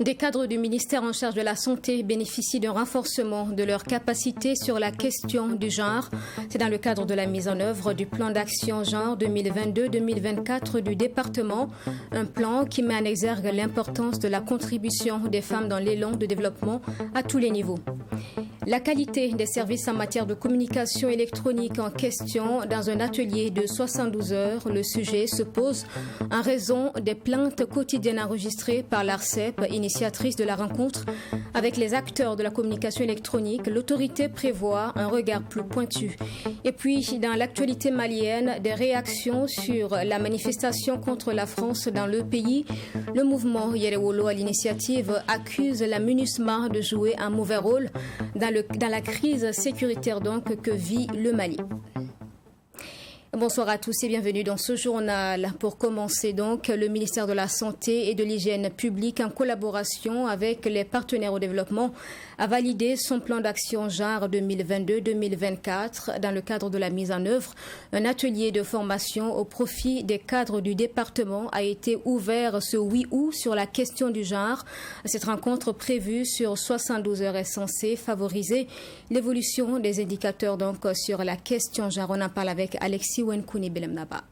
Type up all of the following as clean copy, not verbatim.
Des cadres du ministère en charge de la Santé bénéficient d'un renforcement de leurs capacités sur la question du genre. C'est dans le cadre de la mise en œuvre du plan d'action genre 2022-2024 du département. Un plan qui met en exergue l'importance de la contribution des femmes dans l'élan de développement à tous les niveaux. La qualité des services en matière de communication électronique en question dans un atelier de 72 heures. Le sujet se pose en raison des plaintes quotidiennes enregistrées par l'ARCEP, initiatrice de la rencontre avec les acteurs de la communication électronique. L'autorité prévoit un regard plus pointu. Et puis, dans l'actualité malienne, des réactions sur la manifestation contre la France dans le pays. Le mouvement Yerewolo à l'initiative accuse la MINUSMA de jouer un mauvais rôle dans la crise sécuritaire donc que vit le Mali. Bonsoir à tous et bienvenue dans ce journal. Pour commencer donc, le ministère de la Santé et de l'Hygiène publique en collaboration avec les partenaires au développement a validé son plan d'action genre 2022-2024 dans le cadre de la mise en œuvre. Un atelier de formation au profit des cadres du département a été ouvert ce 8 août sur la question du genre. Cette rencontre prévue sur 72 heures est censée favoriser l'évolution des indicateurs donc sur la question genre. On en parle avec Alexis Wenkouni Belemnaba.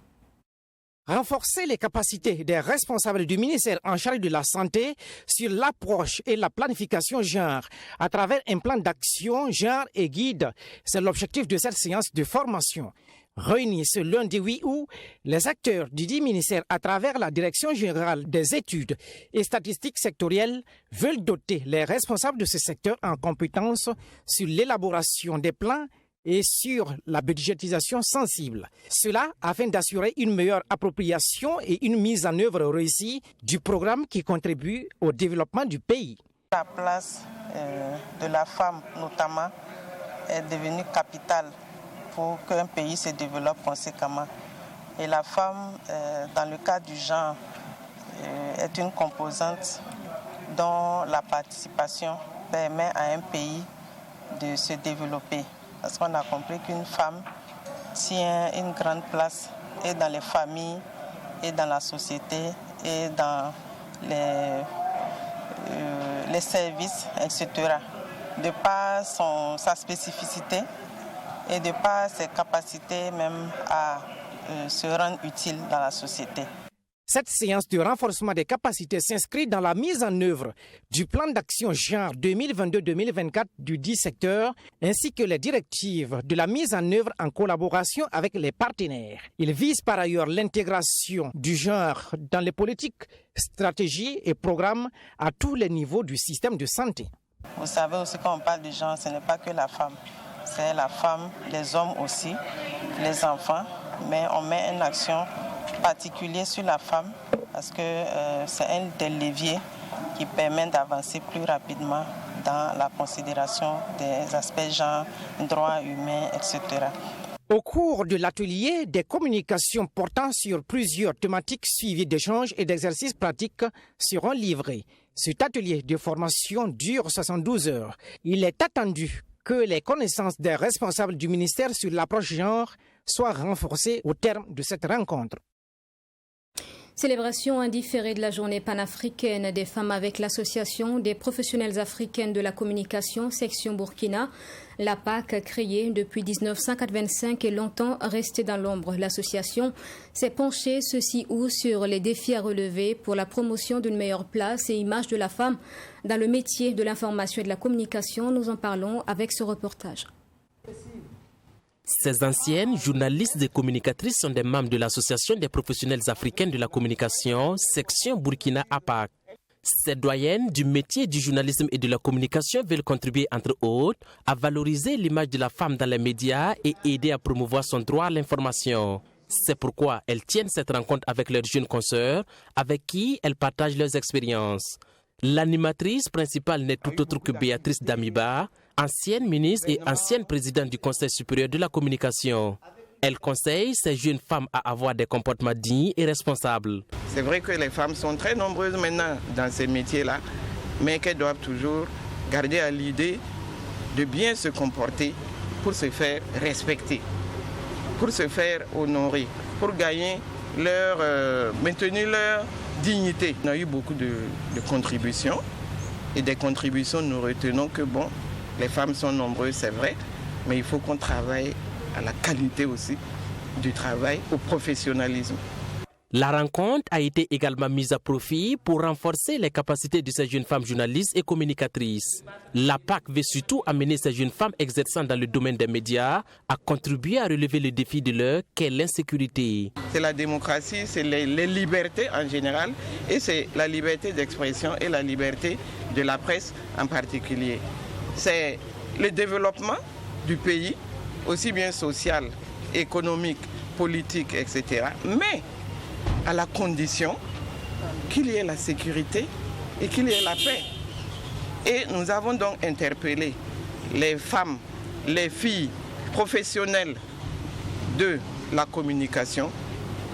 Renforcer les capacités des responsables du ministère en charge de la santé sur l'approche et la planification genre à travers un plan d'action genre et guide. C'est l'objectif de cette séance de formation. Réunis ce lundi 8 août, les acteurs du dit ministère à travers la Direction générale des études et statistiques sectorielles veulent doter les responsables de ce secteur en compétences sur l'élaboration des plans et sur la budgétisation sensible. Cela afin d'assurer une meilleure appropriation et une mise en œuvre réussie du programme qui contribue au développement du pays. La place de la femme notamment est devenue capitale pour qu'un pays se développe conséquemment. Et la femme, dans le cas du genre, est une composante dont la participation permet à un pays de se développer. Parce qu'on a compris qu'une femme tient une grande place et dans les familles, et dans la société, et dans les services, etc. De par sa spécificité et de par ses capacités même à se rendre utile dans la société. Cette séance de renforcement des capacités s'inscrit dans la mise en œuvre du plan d'action genre 2022-2024 du dit secteur, ainsi que les directives de la mise en œuvre en collaboration avec les partenaires. Il vise par ailleurs l'intégration du genre dans les politiques, stratégies et programmes à tous les niveaux du système de santé. Vous savez aussi quand on parle du genre, ce n'est pas que la femme. C'est la femme, les hommes aussi, les enfants, mais on met une action particulier sur la femme parce que c'est un des leviers qui permet d'avancer plus rapidement dans la considération des aspects genre, droits humains, etc. Au cours de l'atelier, des communications portant sur plusieurs thématiques suivies d'échanges et d'exercices pratiques seront livrées. Cet atelier de formation dure 72 heures. Il est attendu que les connaissances des responsables du ministère sur l'approche genre soient renforcées au terme de cette rencontre. Célébration indifférée de la journée panafricaine des femmes avec l'association des professionnels africaines de la communication, section Burkina. La PAC, créée depuis 1985 et longtemps restée dans l'ombre. L'association s'est penchée ceci ou sur les défis à relever pour la promotion d'une meilleure place et image de la femme dans le métier de l'information et de la communication. Nous en parlons avec ce reportage. Ces anciennes journalistes et communicatrices sont des membres de l'Association des professionnels africains de la communication, section Burkina APAC. Ces doyennes du métier du journalisme et de la communication veulent contribuer, entre autres, à valoriser l'image de la femme dans les médias et aider à promouvoir son droit à l'information. C'est pourquoi elles tiennent cette rencontre avec leurs jeunes consoeurs, avec qui elles partagent leurs expériences. L'animatrice principale n'est tout autre que Béatrice Damiba, ancienne ministre et ancienne présidente du Conseil supérieur de la communication. Elle conseille ces jeunes femmes à avoir des comportements dignes et responsables. C'est vrai que les femmes sont très nombreuses maintenant dans ces métiers-là, mais qu'elles doivent toujours garder à l'idée de bien se comporter pour se faire respecter, pour se faire honorer, pour gagner maintenir leur dignité. On a eu beaucoup de contributions et des contributions, nous retenons que bon, les femmes sont nombreuses, c'est vrai, mais il faut qu'on travaille à la qualité aussi du travail, au professionnalisme. La rencontre a été également mise à profit pour renforcer les capacités de ces jeunes femmes journalistes et communicatrices. La PAC veut surtout amener ces jeunes femmes exerçant dans le domaine des médias à contribuer à relever le défi de l'heure qu'est l'insécurité. C'est la démocratie, c'est les libertés en général et c'est la liberté d'expression et la liberté de la presse en particulier. C'est le développement du pays, aussi bien social, économique, politique, etc. Mais à la condition qu'il y ait la sécurité et qu'il y ait la paix. Et nous avons donc interpellé les femmes, les filles professionnelles de la communication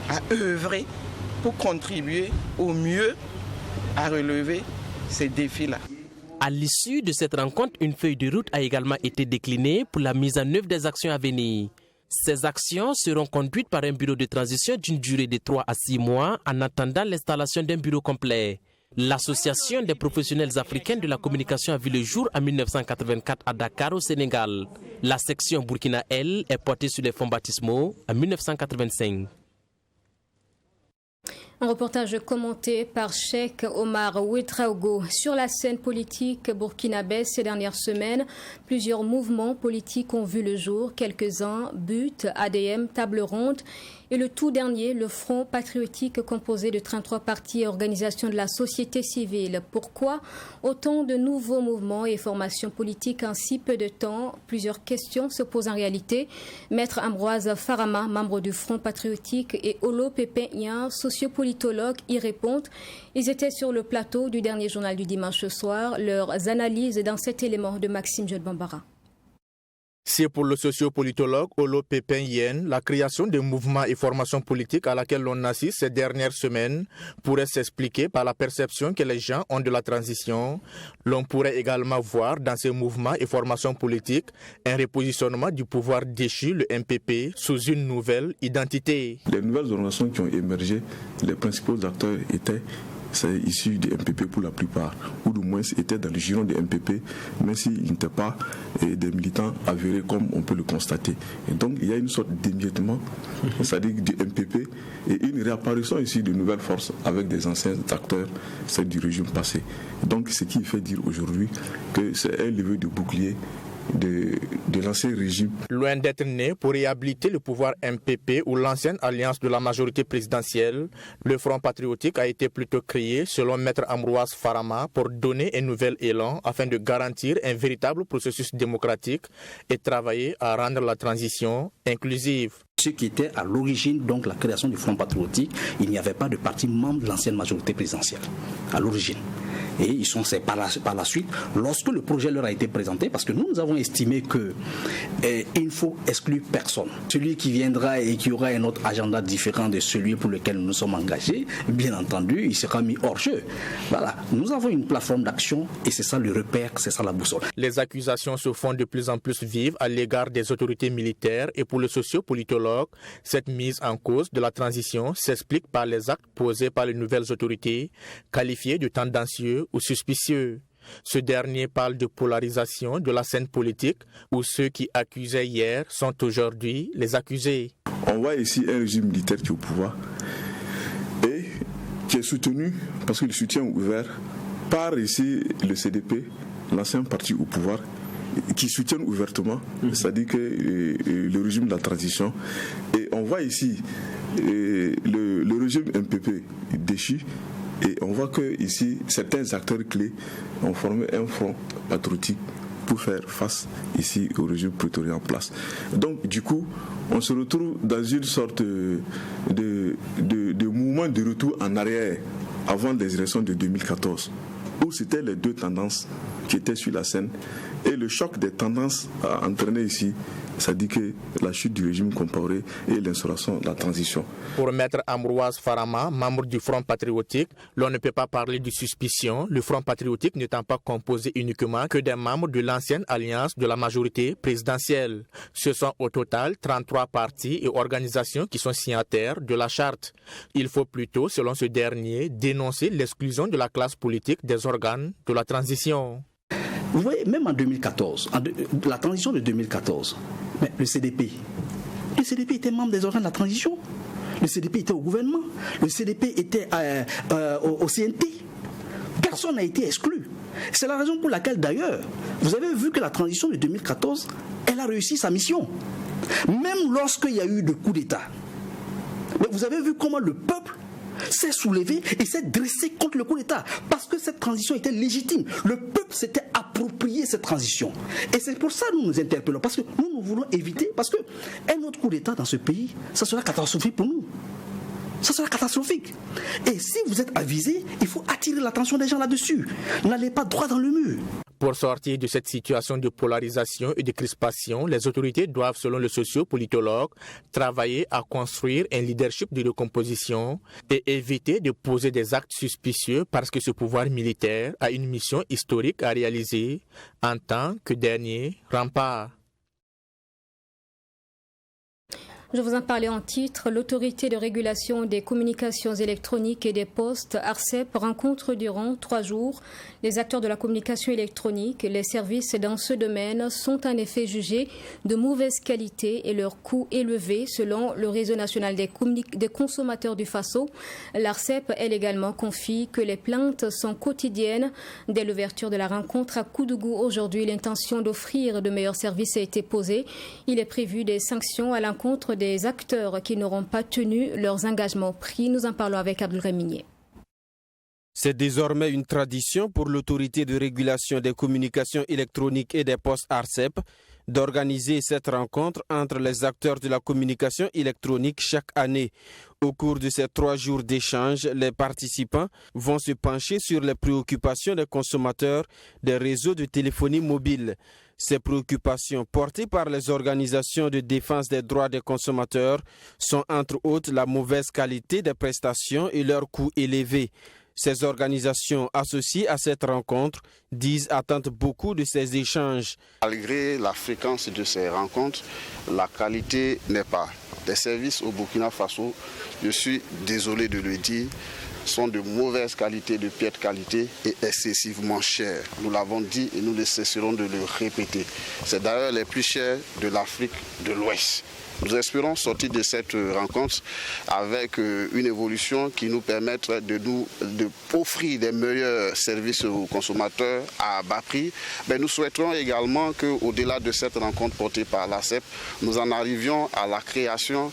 à œuvrer pour contribuer au mieux à relever ces défis-là. À l'issue de cette rencontre, une feuille de route a également été déclinée pour la mise en œuvre des actions à venir. Ces actions seront conduites par un bureau de transition d'une durée de 3 à 6 mois en attendant l'installation d'un bureau complet. L'Association des professionnels africains de la communication a vu le jour en 1984 à Dakar au Sénégal. La section Burkina, elle, est portée sur les fonds baptismaux en 1985. Un reportage commenté par Cheikh Omar Ouedraogo. Sur la scène politique burkinabé ces dernières semaines, plusieurs mouvements politiques ont vu le jour. Quelques-uns, BUT, ADM, Table Ronde et le tout dernier, le Front patriotique composé de 33 partis et organisations de la société civile. Pourquoi autant de nouveaux mouvements et formations politiques en si peu de temps? Plusieurs questions se posent en réalité. Maître Ambroise Farama, membre du Front patriotique, et Olo Pépin Yen, sociopolitologue, y répondent. Ils étaient sur le plateau du dernier journal du dimanche soir. Leurs analyses dans cet élément de Maxime Jules Bambara. C'est pour le sociopolitologue Olo Pépin Yen, la création de mouvements et formations politiques à laquelle l'on assiste ces dernières semaines pourrait s'expliquer par la perception que les gens ont de la transition. L'on pourrait également voir dans ces mouvements et formations politiques un repositionnement du pouvoir déchu, le MPP, sous une nouvelle identité. Les nouvelles organisations qui ont émergé, les principaux acteurs étaient issus du MPP pour la plupart, ou du moins étaient dans le giron du MPP, même s'ils n'étaient pas des militants avérés comme on peut le constater. Et donc il y a une sorte d'émiettement, c'est-à-dire du MPP, et une réapparition ici de nouvelles forces avec des anciens acteurs, celles du régime passé. Donc ce qui fait dire aujourd'hui que c'est un lever de bouclier de l'ancien régime. Loin d'être né pour réhabiliter le pouvoir MPP ou l'ancienne alliance de la majorité présidentielle, le Front patriotique a été plutôt créé, selon Maître Ambroise Farama, pour donner un nouvel élan afin de garantir un véritable processus démocratique et travailler à rendre la transition inclusive. Ce qui était à l'origine, donc la création du Front patriotique, il n'y avait pas de parti membre de l'ancienne majorité présidentielle, à l'origine. Et ils sont par la suite, lorsque le projet leur a été présenté, parce que nous avons estimé qu'il ne faut exclure personne. Celui qui viendra et qui aura un autre agenda différent de celui pour lequel nous sommes engagés, bien entendu, il sera mis hors jeu. Voilà, nous avons une plateforme d'action et c'est ça le repère, c'est ça la boussole. Les accusations se font de plus en plus vives à l'égard des autorités militaires et pour le sociopolitologue, cette mise en cause de la transition s'explique par les actes posés par les nouvelles autorités, qualifiés de tendancieux ou suspicieux. Ce dernier parle de polarisation de la scène politique où ceux qui accusaient hier sont aujourd'hui les accusés. On voit ici un régime militaire qui est au pouvoir et qui est soutenu, parce que le soutien est ouvert, par ici le CDP, l'ancien parti au pouvoir, qui soutiennent ouvertement, c'est-à-dire que le régime de la transition. Et on voit ici le régime MPP déchu. Et on voit que ici, certains acteurs clés ont formé un front patriotique pour faire face ici au régime prétorien en place. Donc du coup, on se retrouve dans une sorte de mouvement de retour en arrière avant les élections de 2014, où c'était les deux tendances qui étaient sur la scène Et le choc des tendances a entraîné ici, ça dit que la chute du régime comparé et l'instauration de la transition. Pour Maître Ambroise Farama, membre du Front patriotique, l'on ne peut pas parler de suspicion, le Front patriotique n'étant pas composé uniquement que des membres de l'ancienne alliance de la majorité présidentielle. Ce sont au total 33 partis et organisations qui sont signataires de la charte. Il faut plutôt, selon ce dernier, dénoncer l'exclusion de la classe politique des organes de la transition. Vous voyez, même en 2014, la transition de 2014, mais le CDP était membre des organes de la transition. Le CDP était au gouvernement. Le CDP était au CNT. Personne n'a été exclu. C'est la raison pour laquelle, d'ailleurs, vous avez vu que la transition de 2014, elle a réussi sa mission. Même lorsqu'il y a eu de coup d'État. Mais vous avez vu comment le peuple s'est soulevé et s'est dressé contre le coup d'État parce que cette transition était légitime. Le peuple s'était approprié cette transition. Et c'est pour ça que nous nous interpellons, parce que nous voulons éviter, parce qu'un autre coup d'État dans ce pays, ça sera catastrophique pour nous. Ça sera catastrophique. Et si vous êtes avisé, il faut attirer l'attention des gens là-dessus. N'allez pas droit dans le mur. Pour sortir de cette situation de polarisation et de crispation, les autorités doivent, selon le sociopolitologue, travailler à construire un leadership de recomposition et éviter de poser des actes suspicieux parce que ce pouvoir militaire a une mission historique à réaliser en tant que dernier rempart. Je vous en parlais en titre. L'autorité de régulation des communications électroniques et des postes, ARCEP, rencontre durant 3 jours les acteurs de la communication électronique. Les services dans ce domaine sont en effet jugés de mauvaise qualité et leurs coûts élevés selon le réseau national des consommateurs du FASO. L'ARCEP, elle également, confie que les plaintes sont quotidiennes. Dès l'ouverture de la rencontre à Koudougou aujourd'hui, l'intention d'offrir de meilleurs services a été posée. Il est prévu des sanctions à l'encontre des acteurs qui n'auront pas tenu leurs engagements pris. Nous en parlons avec Abdoul Minier. C'est désormais une tradition pour l'autorité de régulation des communications électroniques et des postes ARCEP d'organiser cette rencontre entre les acteurs de la communication électronique chaque année. Au cours de ces 3 jours d'échange, les participants vont se pencher sur les préoccupations des consommateurs des réseaux de téléphonie mobile. Ces préoccupations portées par les organisations de défense des droits des consommateurs sont entre autres la mauvaise qualité des prestations et leurs coûts élevés. Ces organisations associées à cette rencontre disent attendre beaucoup de ces échanges. Malgré la fréquence de ces rencontres, la qualité n'est pas. Les services au Burkina Faso, je suis désolé de le dire, sont de mauvaise qualité, de piètre qualité et excessivement chers. Nous l'avons dit et nous ne cesserons de le répéter. C'est d'ailleurs les plus chers de l'Afrique de l'Ouest. Nous espérons sortir de cette rencontre avec une évolution qui nous permettra d'offrir des meilleurs services aux consommateurs à bas prix. Mais nous souhaiterons également qu'au-delà de cette rencontre portée par l'ARCEP, nous en arrivions à la création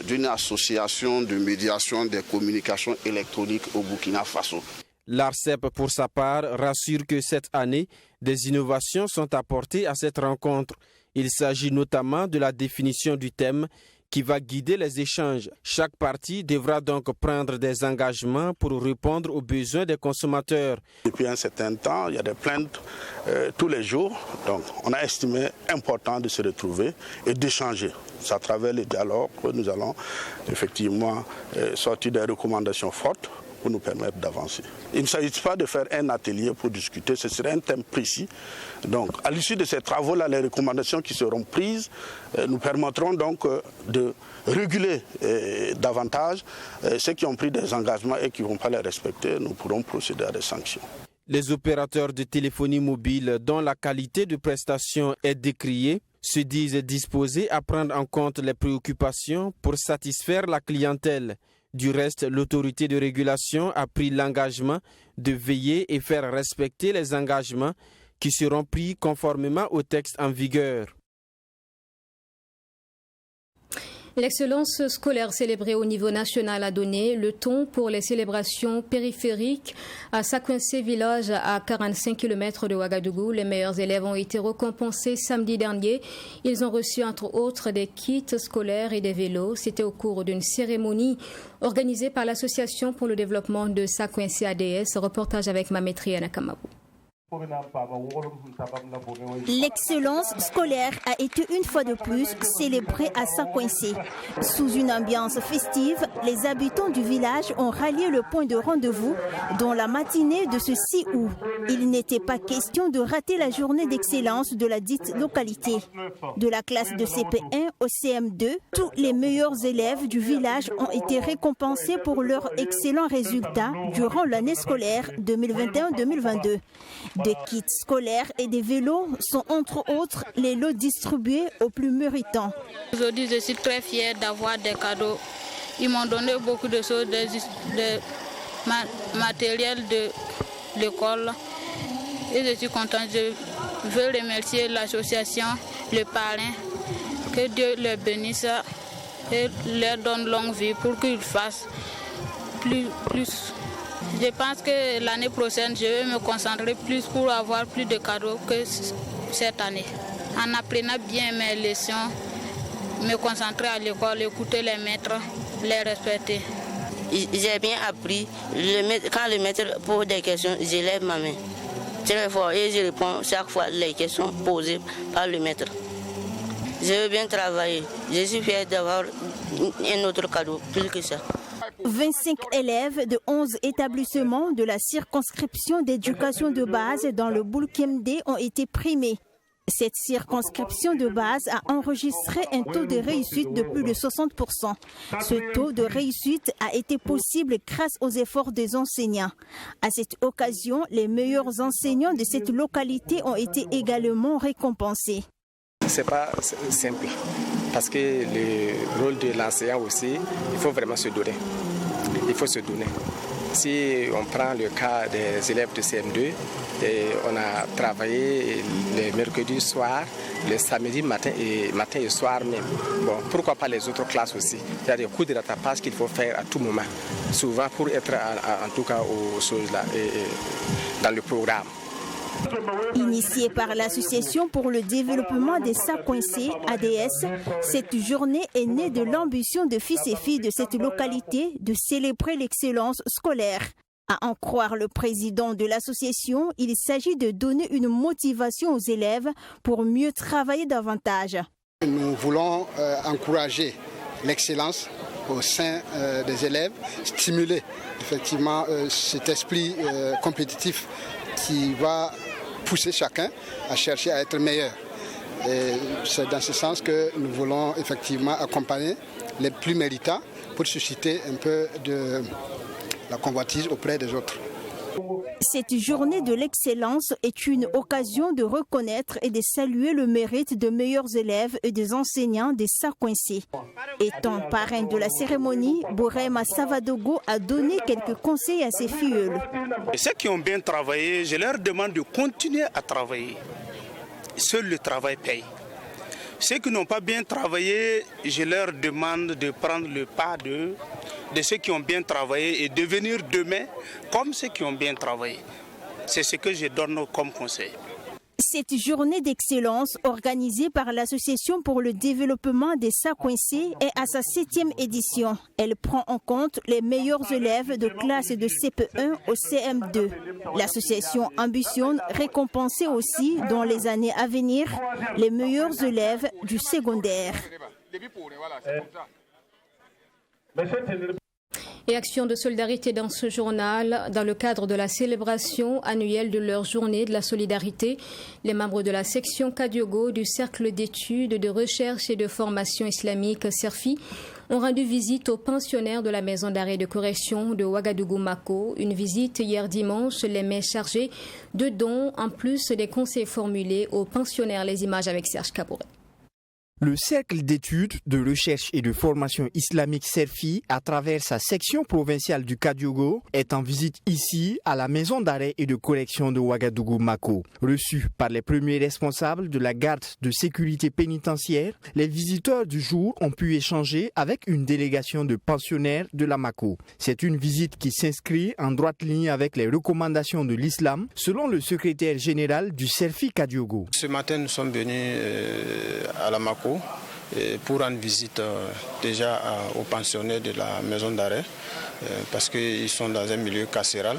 d'une association de médiation des communications électroniques au Burkina Faso. L'ARCEP, pour sa part, rassure que cette année, des innovations sont apportées à cette rencontre. Il s'agit notamment de la définition du thème qui va guider les échanges. Chaque partie devra donc prendre des engagements pour répondre aux besoins des consommateurs. Depuis un certain temps, il y a des plaintes tous les jours. Donc, on a estimé important de se retrouver et d'échanger. C'est à travers le dialogue que nous allons effectivement sortir des recommandations fortes pour nous permettre d'avancer. Il ne s'agit pas de faire un atelier pour discuter, ce serait un thème précis. Donc, à l'issue de ces travaux-là, les recommandations qui seront prises nous permettront donc de réguler davantage ceux qui ont pris des engagements et qui ne vont pas les respecter. Nous pourrons procéder à des sanctions. Les opérateurs de téléphonie mobile dont la qualité de prestation est décriée se disent disposés à prendre en compte les préoccupations pour satisfaire la clientèle. Du reste, l'autorité de régulation a pris l'engagement de veiller et faire respecter les engagements qui seront pris conformément au texte en vigueur. L'excellence scolaire célébrée au niveau national a donné le ton pour les célébrations périphériques à Sakwensé village à 45 km de Ouagadougou. Les meilleurs élèves ont été récompensés samedi dernier. Ils ont reçu entre autres des kits scolaires et des vélos. C'était au cours d'une cérémonie organisée par l'Association pour le développement de Sakwensé ADS. Reportage avec Mamétri Anakamabou. L'excellence scolaire a été une fois de plus célébrée à Sakoinse. Sous une ambiance festive, les habitants du village ont rallié le point de rendez-vous dans la matinée de ce 6 août. Il n'était pas question de rater la journée d'excellence de la dite localité. De la classe de CP1 au CM2, tous les meilleurs élèves du village ont été récompensés pour leurs excellents résultats durant l'année scolaire 2021-2022. Des kits scolaires et des vélos sont entre autres les lots distribués aux plus méritants. Aujourd'hui, je suis très fière d'avoir des cadeaux. Ils m'ont donné beaucoup de choses, de matériel de l'école. Et je suis contente. Je veux remercier l'association, le parrain. Que Dieu les bénisse et leur donne longue vie pour qu'ils fassent plus. Je pense que l'année prochaine, je vais me concentrer plus pour avoir plus de cadeaux que cette année. En apprenant bien mes leçons, me concentrer à l'école, écouter les maîtres, les respecter. J'ai bien appris. Quand le maître pose des questions, je lève ma main très fort et je réponds chaque fois les questions posées par le maître. Je veux bien travailler. Je suis fier d'avoir un autre cadeau, plus que ça. 25 élèves de 11 établissements de la circonscription d'éducation de base dans le Boulkemde ont été primés. Cette circonscription de base a enregistré un taux de réussite de plus de 60%. Ce taux de réussite a été possible grâce aux efforts des enseignants. À cette occasion, les meilleurs enseignants de cette localité ont été également récompensés. Ce n'est pas simple parce que le rôle de l'enseignant aussi, il faut vraiment se donner. Il faut se donner. Si on prend le cas des élèves de CM2, on a travaillé le mercredi soir, le samedi matin et soir même. Bon, pourquoi pas les autres classes aussi? Il y a des coups de rattrapage qu'il faut faire à tout moment, souvent pour être en tout cas aux choses là, dans le programme. Initiée par l'Association pour le développement des Sakoinse, ADS, cette journée est née de l'ambition de fils et filles de cette localité de célébrer l'excellence scolaire. À en croire le président de l'association, il s'agit de donner une motivation aux élèves pour mieux travailler davantage. Nous voulons encourager l'excellence au sein des élèves, stimuler effectivement cet esprit compétitif qui va pousser chacun à chercher à être meilleur. Et c'est dans ce sens que nous voulons effectivement accompagner les plus méritants pour susciter un peu de la convoitise auprès des autres. Cette journée de l'excellence est une occasion de reconnaître et de saluer le mérite de meilleurs élèves et des enseignants des Sakoinse. Étant parrain de la cérémonie, Borema Savadogo a donné quelques conseils à ses filleuls. Ceux qui ont bien travaillé, je leur demande de continuer à travailler. Seul le travail paye. Ceux qui n'ont pas bien travaillé, je leur demande de prendre le pas de ceux qui ont bien travaillé et devenir demain comme ceux qui ont bien travaillé. C'est ce que je donne comme conseil. Cette journée d'excellence organisée par l'Association pour le développement des Sakoinse est à sa 7e édition. Elle prend en compte les meilleurs élèves de classe de CP1 au CM2. L'association ambitionne récompenser aussi dans les années à venir les meilleurs élèves du secondaire. Et action de solidarité dans ce journal, dans le cadre de la célébration annuelle de leur journée de la solidarité, les membres de la section Kadiogo du Cercle d'études, de recherche et de formation islamique CERFI ont rendu visite aux pensionnaires de la maison d'arrêt de correction de Ouagadougou-Mako. Une visite hier dimanche, les mains chargées de dons, en plus des conseils formulés aux pensionnaires. Les images avec Serge Kabouret. Le Cercle d'études, de recherche et de formation islamique CERFI, à travers sa section provinciale du Kadiogo, est en visite ici à la maison d'arrêt et de correction de Ouagadougou-Mako. Reçus par les premiers responsables de la garde de sécurité pénitentiaire, les visiteurs du jour ont pu échanger avec une délégation de pensionnaires de la Mako. C'est une visite qui s'inscrit en droite ligne avec les recommandations de l'islam, selon le secrétaire général du CERFI Kadiogo. Ce matin, nous sommes venus à la Mako pour rendre visite déjà aux pensionnaires de la maison d'arrêt parce qu'ils sont dans un milieu carcéral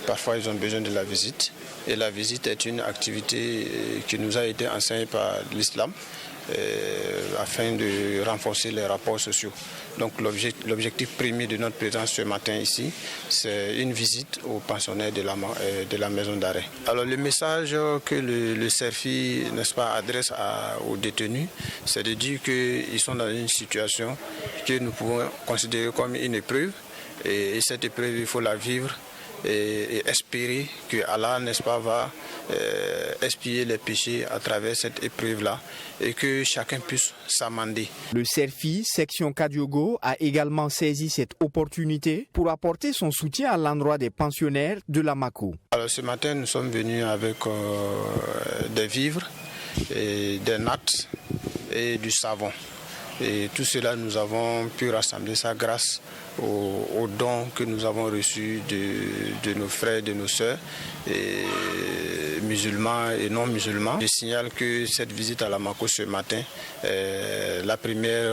Parfois, ils ont besoin de la visite. Et la visite est une activité qui nous a été enseignée par l'islam afin de renforcer les rapports sociaux. Donc l'objectif premier de notre présence ce matin ici, c'est une visite aux pensionnaires de la maison d'arrêt. Alors le message que le CERFI, n'est-ce pas, adresse aux détenus, c'est de dire qu'ils sont dans une situation que nous pouvons considérer comme une épreuve. Et cette épreuve, il faut la vivre et espérer que Allah, n'est-ce pas, va expier les péchés à travers cette épreuve-là et que chacun puisse s'amender. Le CERFI, section Kadiogo, a également saisi cette opportunité pour apporter son soutien à l'endroit des pensionnaires de la Mako. Alors ce matin, nous sommes venus avec des vivres, et des nattes et du savon. Et tout cela, nous avons pu rassembler ça grâce aux dons que nous avons reçus de nos frères, de nos sœurs, musulmans et non musulmans. Je signale que cette visite à la Mako ce matin est la première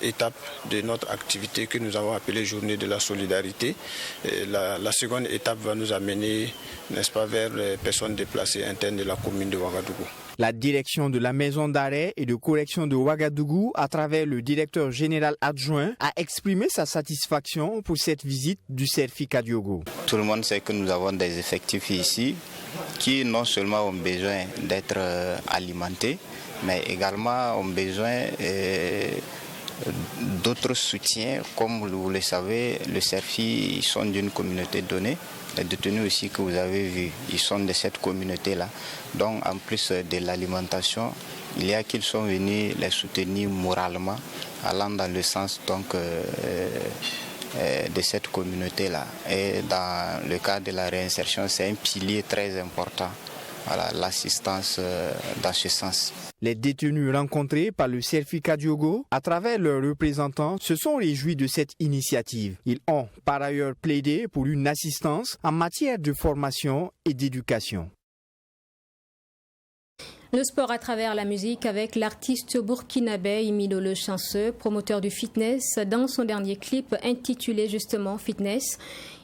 étape de notre activité que nous avons appelée Journée de la solidarité. Et la seconde étape va nous amener, n'est-ce pas, vers les personnes déplacées internes de la commune de Ouagadougou. La direction de la maison d'arrêt et de correction de Ouagadougou, à travers le directeur général adjoint, a exprimé sa satisfaction pour cette visite du CERFI Kadiogo. Tout le monde sait que nous avons des effectifs ici qui non seulement ont besoin d'être alimentés, mais également ont besoin d'autres soutiens. Comme vous le savez, le CERFI, ils sont d'une communauté donnée. Les détenus aussi que vous avez vus, ils sont de cette communauté-là. Donc en plus de l'alimentation, il y a qu'ils sont venus les soutenir moralement, allant dans le sens donc de cette communauté-là. Et dans le cadre de la réinsertion, c'est un pilier très important. Voilà, l'assistance dans ce sens. Les détenus rencontrés par le CERFI Kadiogo, à travers leurs représentants, se sont réjouis de cette initiative. Ils ont par ailleurs plaidé pour une assistance en matière de formation et d'éducation. Le sport à travers la musique avec l'artiste burkinabé Imilo Le Chanceux, promoteur du fitness, dans son dernier clip intitulé justement Fitness.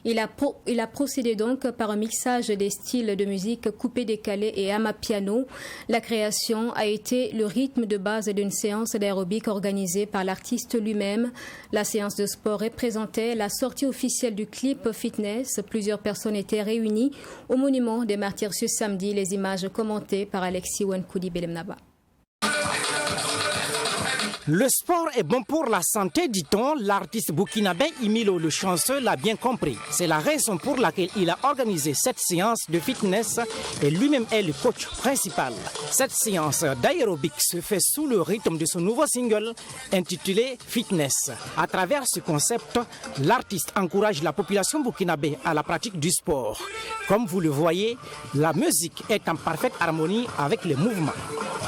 Il a procédé donc par un mixage des styles de musique coupé-décalé et amapiano. La création a été le rythme de base d'une séance d'aérobic organisée par l'artiste lui-même. La séance de sport représentait la sortie officielle du clip Fitness. Plusieurs personnes étaient réunies au monument des martyrs ce samedi. Les images commentées par Alexis Wenkoudi Belemnaba. Le sport est bon pour la santé, dit-on. L'artiste burkinabé Imilo Le Chanceux l'a bien compris. C'est la raison pour laquelle il a organisé cette séance de fitness et lui-même est le coach principal. Cette séance d'aérobic se fait sous le rythme de son nouveau single intitulé Fitness. À travers ce concept, l'artiste encourage la population burkinabé à la pratique du sport. Comme vous le voyez, la musique est en parfaite harmonie avec les mouvements.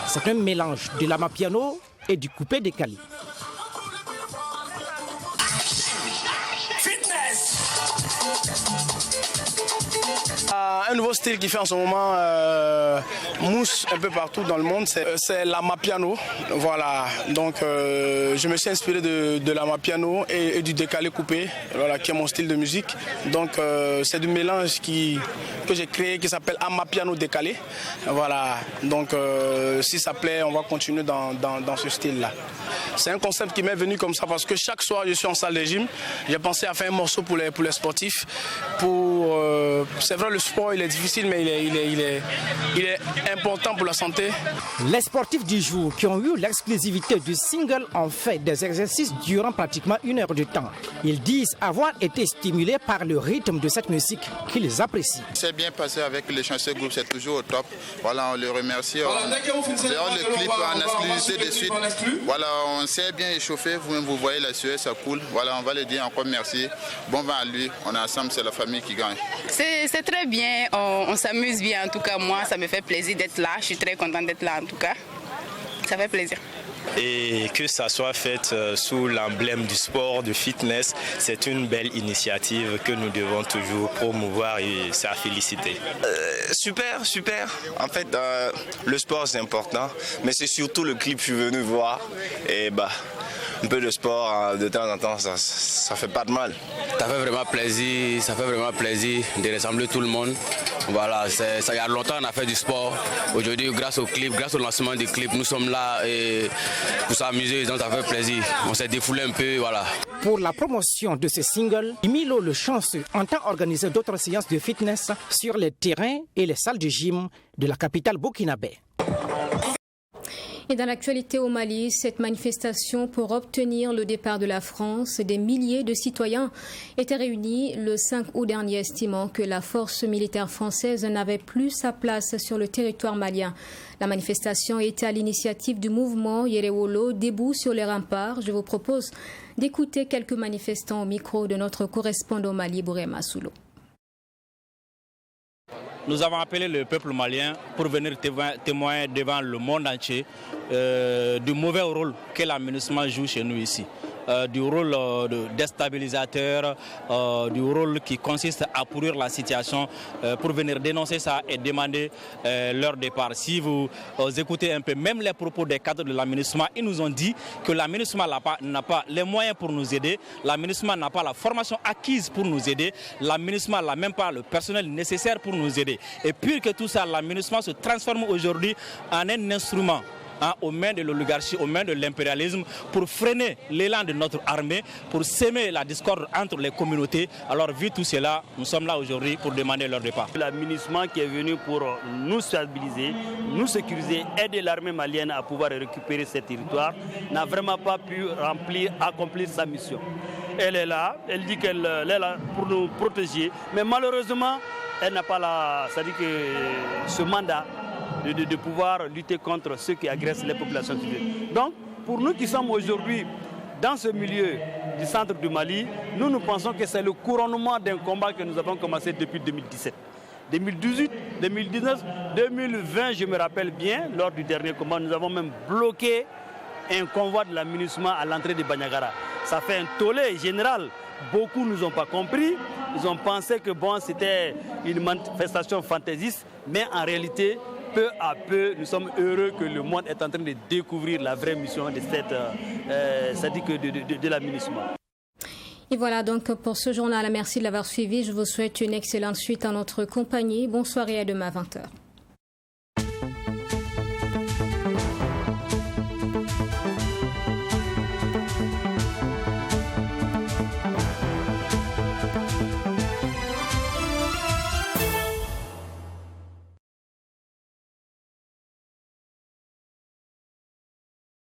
C'est un mélange de l'amapiano et du coupé-décalé. Un nouveau style qui fait en ce moment mousse un peu partout dans le monde, c'est l'amapiano. Voilà, donc je me suis inspiré de l'amapiano et du décalé coupé, voilà, qui est mon style de musique. Donc c'est du mélange que j'ai créé qui s'appelle amapiano décalé. Voilà, donc si ça plaît, on va continuer dans ce style-là. C'est un concept qui m'est venu comme ça parce que chaque soir je suis en salle de gym. J'ai pensé à faire un morceau pour les sportifs. C'est vrai, le sport il est difficile, mais il est important pour la santé. Les sportifs du jour qui ont eu l'exclusivité du single ont fait des exercices durant pratiquement 1 heure de temps. Ils disent avoir été stimulés par le rythme de cette musique qu'ils apprécient. C'est bien passé avec les chanceux groupes, c'est toujours au top. Voilà, on les remercie. D'ailleurs, le clip en exclusivité de suite. Voilà, on s'est bien échauffé. Vous-même, vous voyez la sueur, ça coule. Voilà, on va le dire encore merci. Bon vent à lui. On est ensemble, c'est la famille qui gagne. C'est très bien. On s'amuse bien. En tout cas, moi, ça me fait plaisir d'être là. Je suis très contente d'être là, en tout cas. Ça fait plaisir. Et que ça soit fait sous l'emblème du sport, du fitness, c'est une belle initiative que nous devons toujours promouvoir et ça féliciter. Super, super. En fait, le sport c'est important, mais c'est surtout le clip que je suis venu voir. Et un peu de sport de temps en temps, ça fait pas de mal. Ça fait vraiment plaisir de rassembler tout le monde. Voilà, ça y a longtemps on a fait du sport. Aujourd'hui, grâce au clip, grâce au lancement du clip, nous sommes là et pour s'amuser, donc ça fait plaisir. On s'est défoulé un peu, voilà. Pour la promotion de ce single, Milo le chanceux entend organiser d'autres séances de fitness sur les terrains et les salles de gym de la capitale burkinabé. Et dans l'actualité au Mali, cette manifestation pour obtenir le départ de la France, des milliers de citoyens étaient réunis le 5 août dernier, estimant que la force militaire française n'avait plus sa place sur le territoire malien. La manifestation était à l'initiative du mouvement Yerewolo, debout sur les remparts. Je vous propose d'écouter quelques manifestants au micro de notre correspondant au Mali, Bourema Soulo. Nous avons appelé le peuple malien pour venir témoigner devant le monde entier du mauvais rôle que l'aménagement joue chez nous ici. Du rôle de déstabilisateur, du rôle qui consiste à pourrir la situation pour venir dénoncer ça et demander leur départ. Si vous écoutez un peu, même les propos des cadres de l'aménagement, ils nous ont dit que l'aménagement n'a pas les moyens pour nous aider, l'aménagement n'a pas la formation acquise pour nous aider, l'aménagement n'a même pas le personnel nécessaire pour nous aider. Et pire que tout ça, l'aménagement se transforme aujourd'hui en un instrument aux mains de l'oligarchie, aux mains de l'impérialisme, pour freiner l'élan de notre armée, pour s'aimer la discorde entre les communautés. Alors, vu tout cela, nous sommes là aujourd'hui pour demander leur départ. L'aménagement qui est venu pour nous stabiliser, nous sécuriser, aider l'armée malienne à pouvoir récupérer ces territoires, n'a vraiment pas pu accomplir sa mission. Elle est là, elle dit qu'elle est là pour nous protéger, mais malheureusement, elle n'a pas c'est-à-dire que ce mandat de pouvoir lutter contre ceux qui agressent les populations civiles. Donc, pour nous qui sommes aujourd'hui dans ce milieu du centre du Mali, nous pensons que c'est le couronnement d'un combat que nous avons commencé depuis 2017. 2018, 2019, 2020, je me rappelle bien, lors du dernier combat, nous avons même bloqué un convoi de l'aménagement à l'entrée de Bandiagara. Ça fait un tollé général. Beaucoup ne nous ont pas compris. Ils ont pensé que c'était une manifestation fantaisiste, mais en réalité, peu à peu, nous sommes heureux que le monde est en train de découvrir la vraie mission de de l'aménagement. Et voilà donc pour ce journal. Merci de l'avoir suivi. Je vous souhaite une excellente suite en notre compagnie. Bonsoir et à demain à 20h.